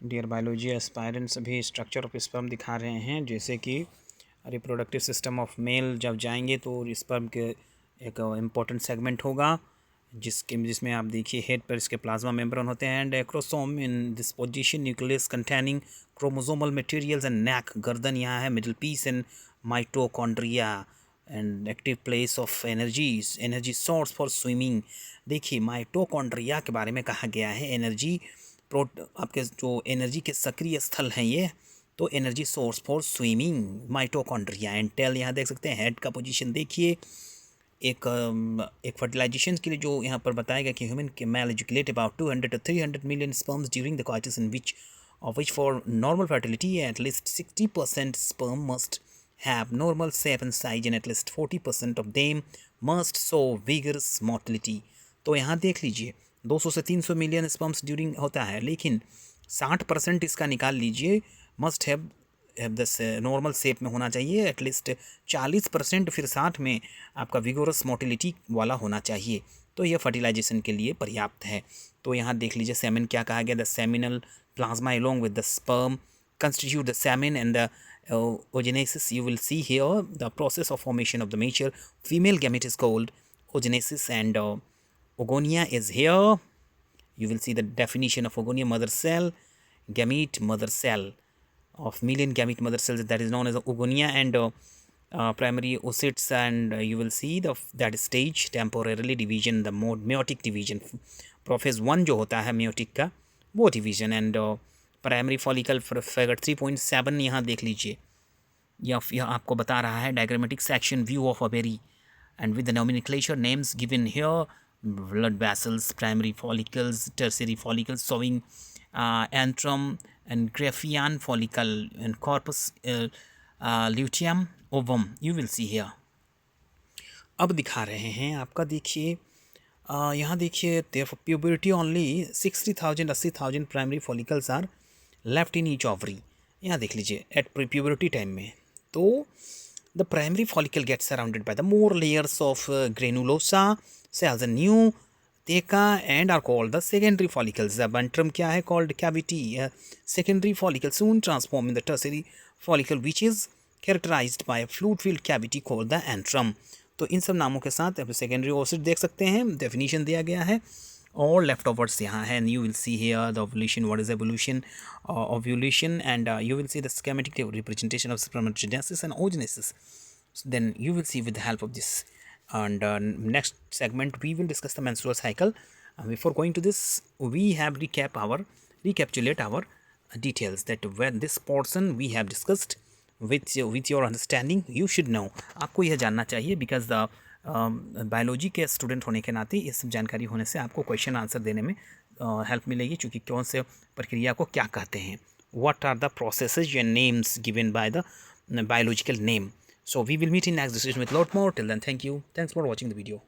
Dear biology aspirants अभी structure of sperm दिखा रहे हैं, जैसे कि रिप्रोडक्टिव सिस्टम ऑफ मेल जब जाएंगे तो स्पर्म के एक इम्पोर्टेंट सेगमेंट होगा जिसमें आप देखिए हेड पर इसके प्लाज्मा मेम्ब्रेन होते हैं and acrosome in this position nucleus containing chromosomal materials and neck गर्दन यहाँ है, middle piece and mitochondria and active place of energy source for swimming. देखिए माइटोकॉन्ड्रिया के बारे में कहा गया है, एनर्जी आपके जो एनर्जी के सक्रिय स्थल हैं ये, तो energy source for swimming mitochondria and tail यहाँ देख सकते हैं। हेड का पोजीशन देखिए, एक फर्टिलाइजेशन के लिए जो यहाँ पर बताया गया कि ह्यूमन के mail educate about 200 to 300 million sperms during the coitus in which for normal fertility at least 60% sperm must have normal shape and size and at least 40% of them must show vigorous motility। तो यहाँ देख लीजिए 200 से 300 million sperms during होता है, लेकिन 60% इसका निकाल लीजिए मस्ट हैव दस नॉर्मल शेप में होना चाहिए, एटलीस्ट 40% फिर 60 में आपका विगोरस मोटिलिटी वाला होना चाहिए, तो यह फर्टिलाइजेशन के लिए पर्याप्त है। तो यहाँ देख लीजिए सेमिन क्या कहा गया, the seminal plasma along with the sperm constitute the semen and the oogenesis। You will see here the process of formation of the mature female gamete is called oogenesis and oogonia is here। You will see the definition of oogonia, mother cell, gamete, mother cell of million gamete mother cells, that is known as oogonia and primary oocytes, and you will see that stage temporarily division, the meiotic division, prophase 1 जो होता है meiotic का वो division and primary follicle figure 3.7 यहाँ देख लीजिए, यह आपको बता रहा है diagrammatic section view of ovary and with the nomenclature names given here, blood vessels, primary follicles, tertiary follicles showing antrum and Graafian follicle and corpus luteum ovum, you will see here। अब दिखा रहे हैं आपका, देखिए यहाँ देखिए puberty only 60,000 primary follicles are left in each ovary. यहाँ देख लीजिए एट प्यूबरिटी टाइम में, तो the primary follicle gets surrounded by the more layers of granulosa cells and new theca and are called the secondary follicles। the antrum क्या है, called cavity। secondary follicle soon transform in the tertiary follicle which is characterized by a fluid filled cavity called the antrum। तो इन सब नामों के साथ आप secondary ओसिड देख सकते हैं, डेफिनेशन दिया गया है और लेफ्ट ओवर्स यहाँ है। You will see here the ovulation, what is evolution, ovulation, and you will see the schematic representation of spermatogenesis and oogenesis। Then you will see with the help of this, and next segment we will discuss the menstrual cycle। Before going to this, we have recapitulate our details that when this portion we have discussed with your understanding you should know। आपको यह जानना चाहिए because the biology के student होने के नाते ये सब जानकारी होने से आपको क्वेश्चन आंसर देने में हेल्प मिलेगी, क्योंकि कौन से प्रक्रिया को क्या कहते हैं, what are the processes and names given by the biological name। So we will meet in next discussion with lot more. Till then, thank you, thanks for watching the video।